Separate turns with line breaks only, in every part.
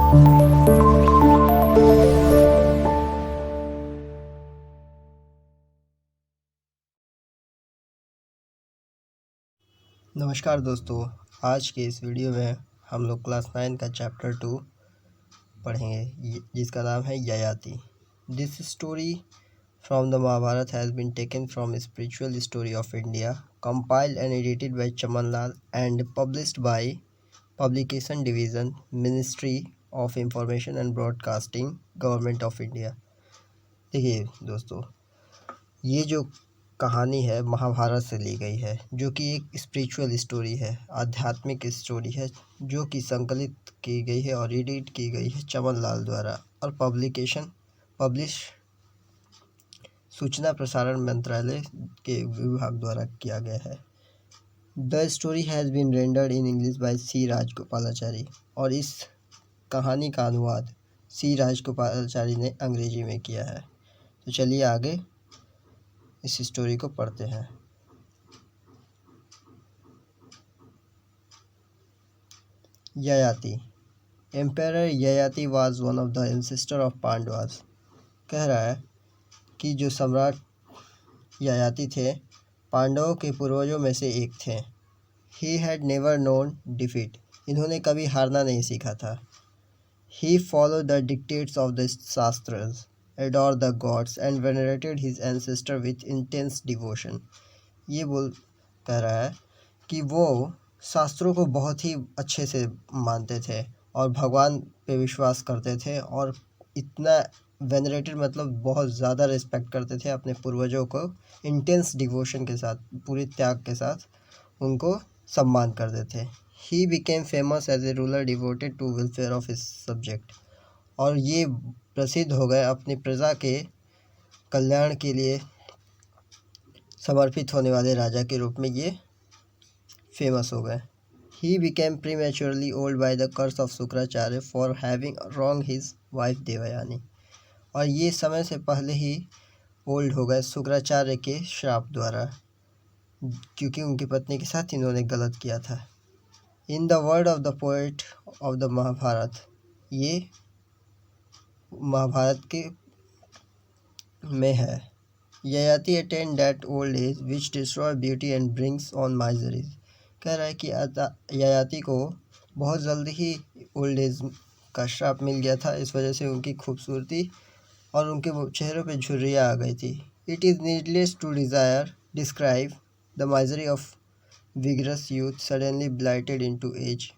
नमस्कार दोस्तों, आज के इस वीडियो में हम लोग क्लास 9 का चैप्टर 2 पढ़ेंगे जिसका नाम है Yayati. This story from the Mahabharata has been taken from spiritual story of India, compiled and edited by Chaman Lal and published by Publication Division, Ministry of Information and Broadcasting, Government of India। देखिए दोस्तों, ये जो कहानी है महाभारत से ली गई है, जो कि एक स्पिरिचुअल स्टोरी है, आध्यात्मिक स्टोरी है, जो कि संकलित की गई है और एडिट की गई है चमन लाल द्वारा और पब्लिश सूचना प्रसारण मंत्रालय के विभाग द्वारा किया गया है। The story has been rendered in English by C Rajagopalachari, और इस कहानी का अनुवाद सी राजगोपालाचारी ने अंग्रेजी में किया है। तो चलिए आगे इस स्टोरी को पढ़ते हैं। Yayati. Empire Yayati was one of the ancestor of Pandavas. कह रहा है कि जो सम्राट ययाति थे, पांडवों के पूर्वजों में से एक थे। He had never known defeat. इन्होंने कभी हारना नहीं सीखा था। He follow the dictates of the shastras, adore the gods and venerated his ancestor with intense devotion. ये कह रहा है कि वो शास्त्रों को बहुत ही अच्छे से मानते थे और भगवान पे विश्वास करते थे, और इतना वेनरेटेड मतलब बहुत ज़्यादा रिस्पेक्ट करते थे अपने पूर्वजों को। इंटेंस डिवोशन के साथ, पूरे त्याग के साथ उनको सम्मान करते थे। He became famous as a ruler devoted to welfare of his subject. और ये प्रसिद्ध हो गए अपनी प्रजा के कल्याण के लिए समर्पित होने वाले राजा के रूप में ये फेमस हो गए। He became prematurely old by the curse of Shukracharya for having wronged his wife Devyani. और ये समय से पहले ही ओल्ड हो गए शुक्राचार्य के श्राप द्वारा, क्योंकि उनकी पत्नी के साथ इन्होंने गलत किया था। In the word of the poet of the Mahabharata, ये महाभारत के में है। Yayati attend that old age which destroy beauty and brings on miseries. कह रहा है कि ययाति को बहुत जल्दी ही ओल्ड एज का श्राप मिल गया था। इस वजह से उनकी खूबसूरती और उनके चेहरों पे झुर्रियाँ आ गई थी। It is needless to describe the misery of vigorous youth suddenly blighted into age,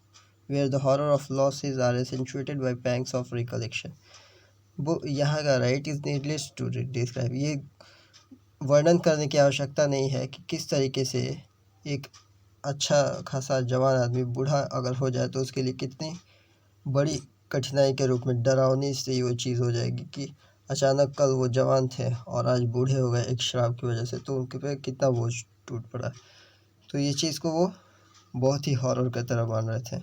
where the horror of losses are accentuated by pangs of recollection. वो यहाँ का right is needless to describe, ये वर्णन करने की आवश्यकता नहीं है कि किस तरीके से एक अच्छा खासा जवान आदमी बूढ़ा अगर हो जाए तो उसके लिए कितनी बड़ी कठिनाई के रूप में डरावनी से वो चीज़ हो जाएगी कि अचानक कल वो जवान थे और आज बूढ़े हो गए एक शराब की वजह से, तो उनके पे कितना बोझ टूट पड़ा। तो ये चीज़ को वो बहुत ही हॉरर की तरह मान रहे थे।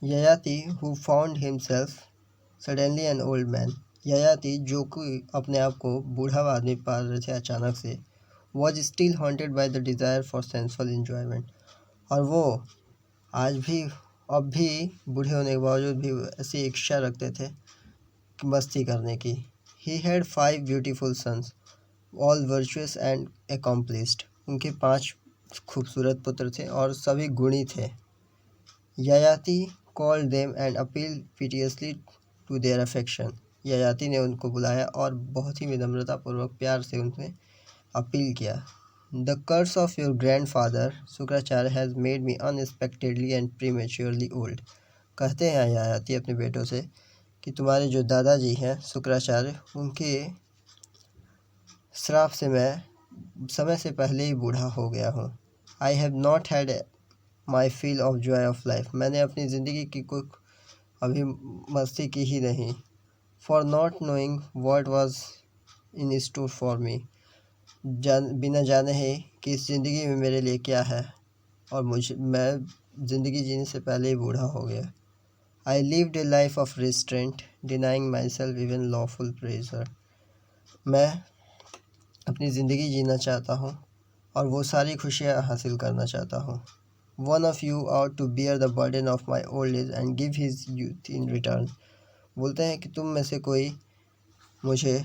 Yayati who found himself suddenly N old man. Yayati जो कि अपने आप को बूढ़ा आदमी पा रहे थे अचानक से, was still haunted by the desire for sensual enjoyment. और वो आज भी, अब भी बूढ़े होने के बावजूद भी ऐसी इच्छा रखते थे कि मस्ती करने की। He had 5 beautiful sons, all virtuous and accomplished. उनके 5 खूबसूरत पुत्र थे और सभी गुणी थे। Yayati called them and appeal piteously to their affection. Yayati ने उनको बुलाया और बहुत ही विनम्रतापूर्वक प्यार से उनसे अपील किया। The curse of your grandfather Shukracharya has made me unexpectedly and prematurely old. कहते हैं ययाति अपने बेटों से कि तुम्हारे जो दादाजी हैं शुक्राचार्य, उनके श्राप से मैं समय से पहले ही बूढ़ा हो गया हूँ। I have not had my feel of Joy of life. मैंने अपनी ज़िंदगी की कोई अभी मस्ती की ही नहीं। For not knowing what was in store for me. बिना जाने ही कि इस ज़िंदगी में मेरे लिए क्या है, और मैं ज़िंदगी जीने से पहले ही बूढ़ा हो गया। I lived A life of restraint, denying my self even lawful pleasure. मैं अपनी ज़िंदगी जीना चाहता हूँ और वो सारी खुशियाँ हासिल करना चाहता हूँ। One of you ought to bear the burden of my old age and give his youth in return. बोलते हैं कि तुम में से कोई मुझे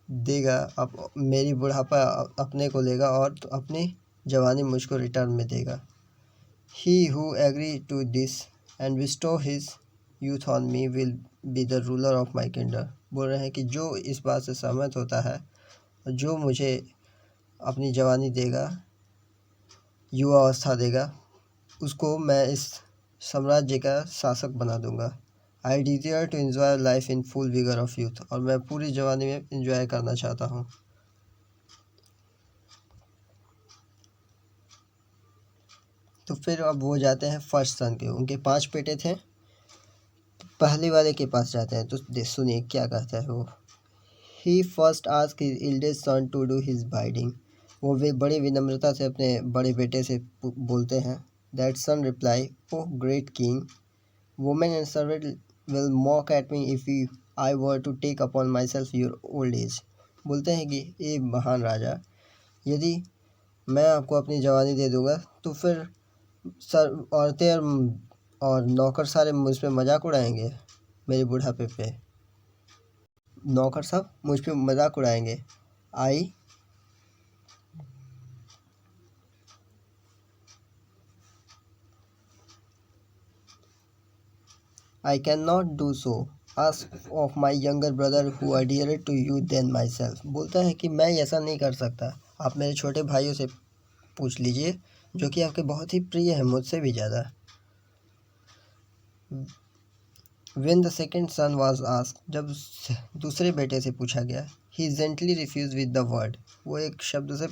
देगा, मेरी बुढ़ापा अपने को लेगा और अपनी जवानी मुझको रिटर्न में देगा। He who agree to this and bestow his youth on me will be the ruler of my kingdom. बोल रहे हैं कि जो इस बात से सहमत होता है, जो मुझे अपनी जवानी देगा, युवावस्था देगा, उसको मैं इस साम्राज्य का शासक बना दूंगा। I desire to enjoy life in full vigour of youth. और मैं पूरी जवानी में इंजॉय करना चाहता हूँ। तो फिर अब वो जाते हैं फर्स्ट सन के, उनके 5 बेटे थे। पहले वाले के पास जाते हैं, तो सुनिए क्या कहता है वो। He first ask his eldest son to do his bidding. वो वे बड़ी विनम्रता से अपने बड़े बेटे से बोलते हैं। That son reply, O great king, women and servant will mock at me if I were to take upon myself your old age. बोलते हैं कि ए महान राजा, यदि मैं आपको अपनी जवानी दे दूंगा तो फिर सर औरतें और नौकर सारे मुझ पे मजाक उड़ाएंगे, मेरे बुढ़ापे पे नौकर सब मुझ पे मजाक उड़ाएंगे। I I can not do so, ask of my younger brother who are dear to you than myself. बोलता है कि मैं ऐसा नहीं कर सकता, आप मेरे छोटे भाइयों से पूछ लीजिए जो कि आपके बहुत ही प्रिय हैं, मुझसे भी ज़्यादा। When the second son was asked, जब दूसरे बेटे से पूछा गया, he gently refused with the word, वो एक शब्द से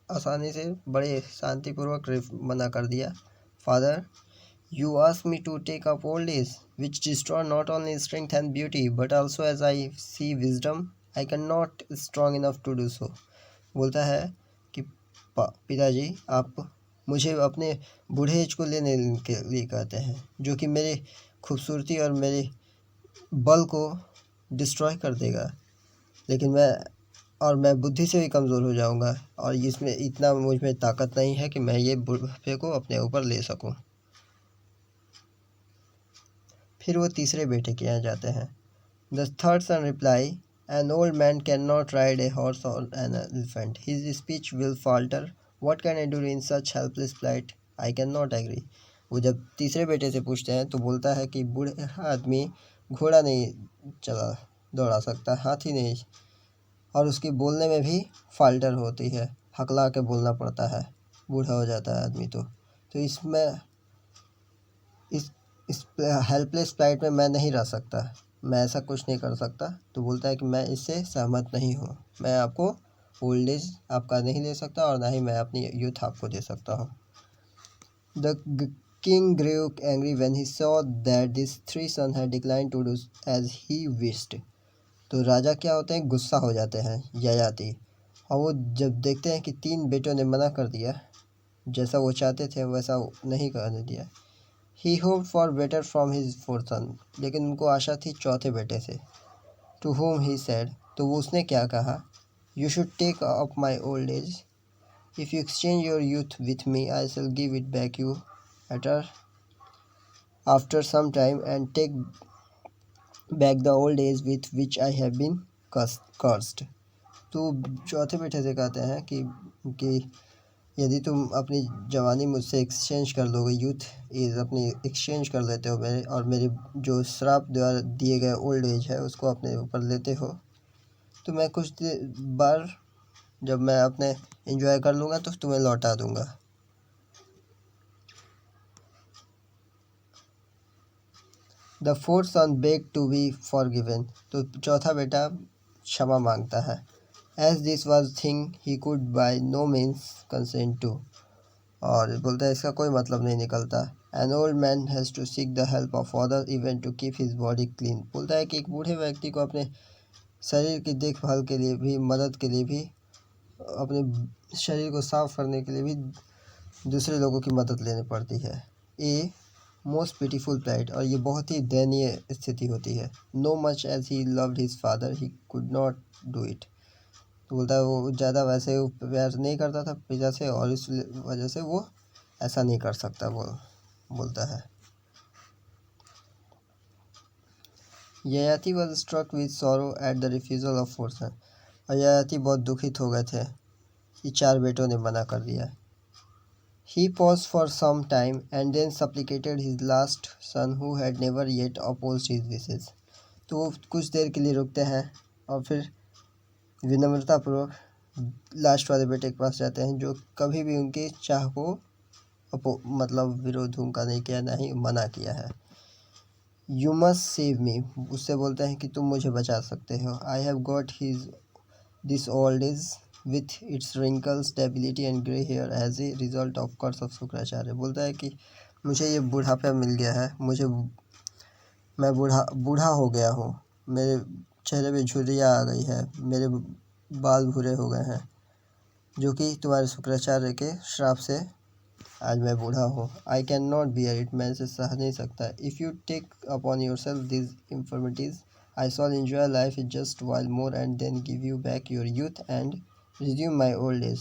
आसानी से बड़े शांतिपूर्वक मना कर दिया। Father, you ask me to take up old age, which destroy not only strength and beauty, but also as I see wisdom, I cannot strong enough to do so। बोलता है कि पिताजी, आप मुझे अपने बूढ़े एज को लेने के लिए कहते हैं, जो कि मेरे खूबसूरती और मेरे बल को डिस्ट्रॉय कर देगा, लेकिन मैं बुद्धि से भी कमज़ोर हो जाऊंगा, और इसमें इतना मुझ में ताकत नहीं है कि मैं ये बुढ़ापे को अपने ऊपर ले सकूं। फिर वो तीसरे बेटे के यहाँ जाते हैं। The third son reply, an old man can not ride a horse और an elephant, his speech will falter, what can I do in such helpless plight, I can not agree. वो जब तीसरे बेटे से पूछते हैं तो बोलता है कि बूढ़ा आदमी घोड़ा नहीं चला दौड़ा सकता, हाथी नहीं, और उसकी बोलने में भी फाल्टर होती है, हकला के बोलना पड़ता है, बूढ़ा हो जाता है आदमी। तो इसमें इस हेल्पलेस प्लाइट में मैं नहीं रह सकता, मैं ऐसा कुछ नहीं कर सकता। तो बोलता है कि मैं इससे सहमत नहीं हूँ, मैं आपको ओल्ड एज आपका नहीं दे सकता और ना ही मैं अपनी यूथ आपको दे सकता हूँ। The king grew angry when he saw that his 3 sons had declined to do as he wished। तो राजा क्या होते हैं, गुस्सा हो जाते हैं, ययाति। और वो जब देखते हैं कि 3 बेटों ने मना कर दिया, जैसा वो चाहते थे वैसा नहीं करने दिया। He hope for better from his 4th son, लेकिन उनको आशा थी चौथे बेटे से। टू होम ही सेड, तो वो उसने क्या कहा, you should take up my old age, if you exchange your youth with me I shall give it back you after after some time and take back the old age with which I have been cursed. तो चौथे बेटे से कहते हैं कि यदि तुम अपनी जवानी मुझसे एक्सचेंज कर लोगे, यूथ एज अपनी एक्सचेंज कर लेते हो मेरे, और मेरे जो श्राप द्वारा दिए गए ओल्ड एज है उसको अपने ऊपर लेते हो, तो मैं कुछ बार जब मैं अपने एंजॉय कर लूँगा तो तुम्हें लौटा दूँगा। The 4th son beg to be forgiven, तो चौथा बेटा क्षमा मांगता है। As this was thing he could by no means consent to, और बोलता है इसका कोई मतलब नहीं निकलता। An old man has to seek the help of other even to keep his body clean. बोलता है कि एक बूढ़े व्यक्ति को अपने शरीर की देखभाल के लिए भी, मदद के लिए भी, अपने शरीर को साफ करने के लिए भी दूसरे लोगों की मदद लेनी पड़ती है। ए मोस्ट ब्यूटीफुल प्लाइट, और ये बहुत ही दयनीय स्थिति होती है। No much as he loved his father he could not do it. तो बोलता है वो ज़्यादा वैसे वो प्यार नहीं करता था पिता से और इस वजह से वो ऐसा नहीं कर सकता बोलता है। Yayati was struck with sorrow at the refusal of force, और ययाति बहुत दुखित हो गए थे कि 4 बेटों ने मना कर दिया। He paused for some time and then supplicated his last son who had never yet opposed his wishes. तो वो कुछ देर के लिए रुकते हैं और फिर विनम्रतापूर्वक लास्ट वाले बेटे के पास जाते हैं जो कभी भी उनकी चाह को मतलब विरोध उनका नहीं किया, ना ही मना किया है। यू मस्ट सेव मी, उससे बोलते हैं कि तुम मुझे बचा सकते हो। I have got this old age with its wrinkles, debility and grey hair as a result of curse of Shukracharya. बोलता है कि मुझे ये बुढ़ापा मिल गया है, मैं बूढ़ा हो गया हूँ, मेरे चेहरे पे झुर्रियाँ आ गई है, मेरे बाल भूरे हो गए हैं, जो कि तुम्हारे शुक्राचार्य के श्राप से आज मैं बूढ़ा हूँ। I can not bear it, मैं इसे सह नहीं सकता। If you take upon yourself this infirmities I shall enjoy life just while more and then give you back your youth and resume my old age.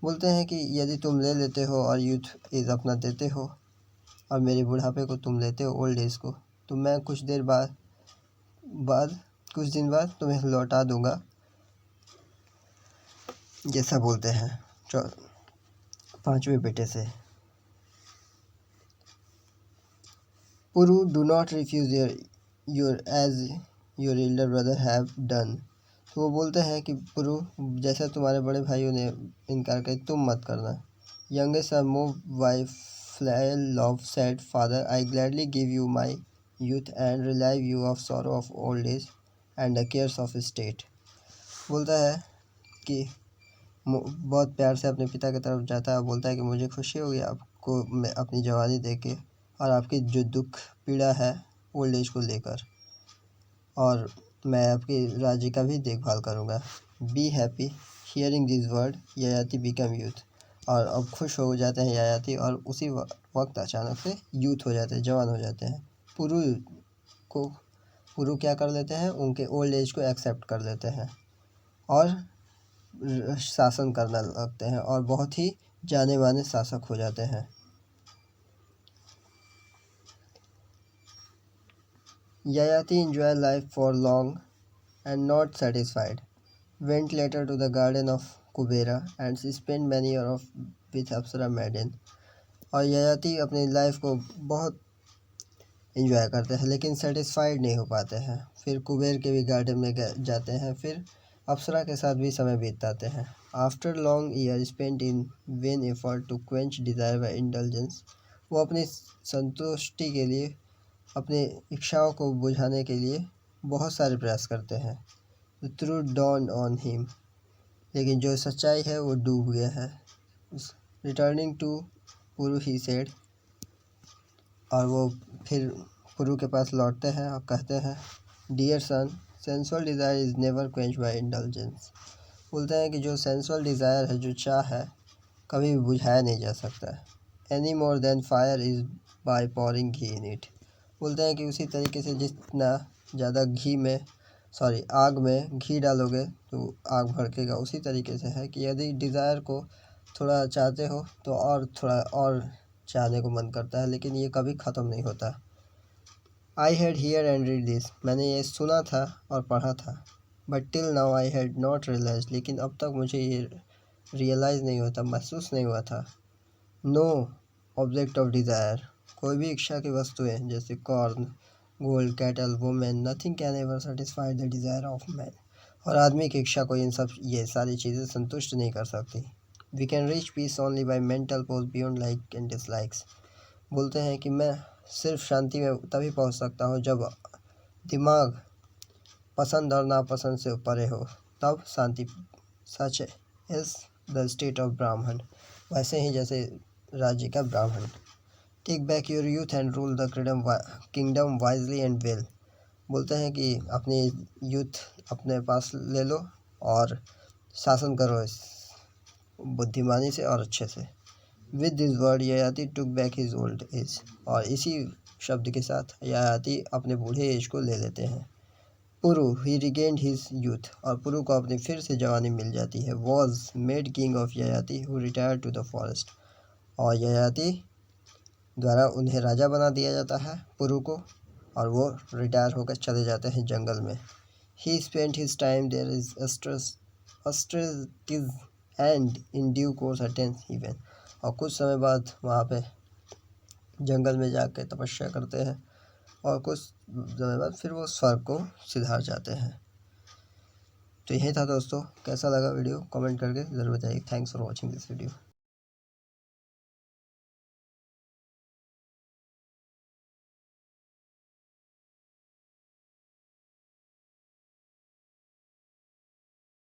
बोलते हैं कि यदि तुम ले लेते हो और यूथ एज अपना देते हो और मेरे बुढ़ापे को तुम लेते हो ओल्ड एज को, तो मैं कुछ दिन बाद तुम्हें लौटा दूंगा, जैसा बोलते हैं 5वें बेटे से। Puru, do not refuse your age your elder brother have done. तो वो बोलते हैं कि पुरु, जैसा तुम्हारे बड़े भाइयों ने इनकार किया तुम मत करना। Youngest are more wife filial love said father, I gladly give you my youth and relieve you of sorrow of old age and the cares of state. बोलता है कि बहुत प्यार से अपने पिता की तरफ जाता है, बोलता है कि मुझे खुशी होगी आपको मैं अपनी जवानी देके और आपकी जो दुख पीड़ा है ओल्ड एज को लेकर, और मैं आपके राज्य का भी देखभाल करूँगा। Be happy hearing this word Yayati become youth. और अब खुश हो जाते हैं ययाति और उसी वक्त अचानक से यूथ हो जाते हैं, जवान हो जाते हैं। पुरु क्या कर लेते हैं, उनके ओल्ड एज को एक्सेप्ट कर लेते हैं और शासन करना लगते हैं और बहुत ही जाने माने शासक हो जाते हैं। Yayati enjoyed life for long and not satisfied, went later to the garden of Kubera and spent many years with Apsara maiden। और ययाति अपनी लाइफ को बहुत इन्जॉय करते हैं लेकिन सेटिस्फाइड नहीं हो पाते हैं। फिर कुबेर के भी गार्डन में जाते हैं, फिर अप्सरा के साथ भी समय बिताते हैं। After long year spent in vain effort to quench desire by indulgence, वो अपनी संतुष्टि के लिए, अपनी इच्छाओं को बुझाने के लिए बहुत सारे प्रयास करते हैं। थ्रू डॉन ऑन हिम, लेकिन जो सच्चाई है वो डूब गया है। Returning to Puru he said, और वो फिर पुरु के पास लौटते हैं और कहते हैं, dear son, sensual desire is never quench by indulgence. बोलते हैं कि जो सेंसुअल डिज़ायर है, जो चाह है, कभी भी बुझाया नहीं जा सकता। Any more than fire is by pouring ghee in it. बोलते हैं कि उसी तरीके से जितना ज़्यादा आग में घी डालोगे तो आग भड़केगा, उसी तरीके से है कि यदि डिज़ायर को थोड़ा चाहते हो तो और थोड़ा और चाहने को मन करता है, लेकिन ये कभी ख़त्म नहीं होता। I had hear and read this, मैंने ये सुना था और पढ़ा था। But till now I had not realise, लेकिन अब तक मुझे ये रियलाइज़ नहीं होता, महसूस नहीं हुआ था। नो ऑब्जेक्ट ऑफ डिज़ायर, कोई भी इच्छा की वस्तुएं जैसे corn, gold, cattle, women, nothing can ever satisfy the desire of man. और आदमी की इच्छा को ये सारी चीज़ें संतुष्ट नहीं कर सकती। We can reach peace only by mental poise beyond like and dislikes. बोलते हैं कि मैं सिर्फ शांति में तभी पहुंच सकता हूं जब दिमाग पसंद और नापसंद से परे हो, तब शांति। Such is the state of Brahman, वैसे ही जैसे राज्य का ब्राह्मण। Take back your youth and rule the kingdom wisely and well. बोलते हैं कि अपनी यूथ अपने पास ले लो और शासन करो इस बुद्धिमानी से और अच्छे से। With this word Yayati took back his old age, और इसी शब्द के साथ ययाति अपने बूढ़े एज को ले लेते हैं। पुरु ही रिगेन्ड हिज यूथ, और पुरु को अपनी फिर से जवानी मिल जाती है। Was made king of Yayati who retire to the forest, और ययाति द्वारा उन्हें राजा बना दिया जाता है पुरु को, और वो रिटायर होकर चले जाते हैं जंगल में। He spent his time there is austerities and in due course attains even, और कुछ समय बाद वहाँ पे जंगल में जाकर तपस्या करते हैं, और कुछ समय बाद फिर वो स्वर्ग को सिधार जाते हैं। तो यही था दोस्तों, कैसा लगा वीडियो कमेंट करके ज़रूर बताइए। Thanks for watching this video.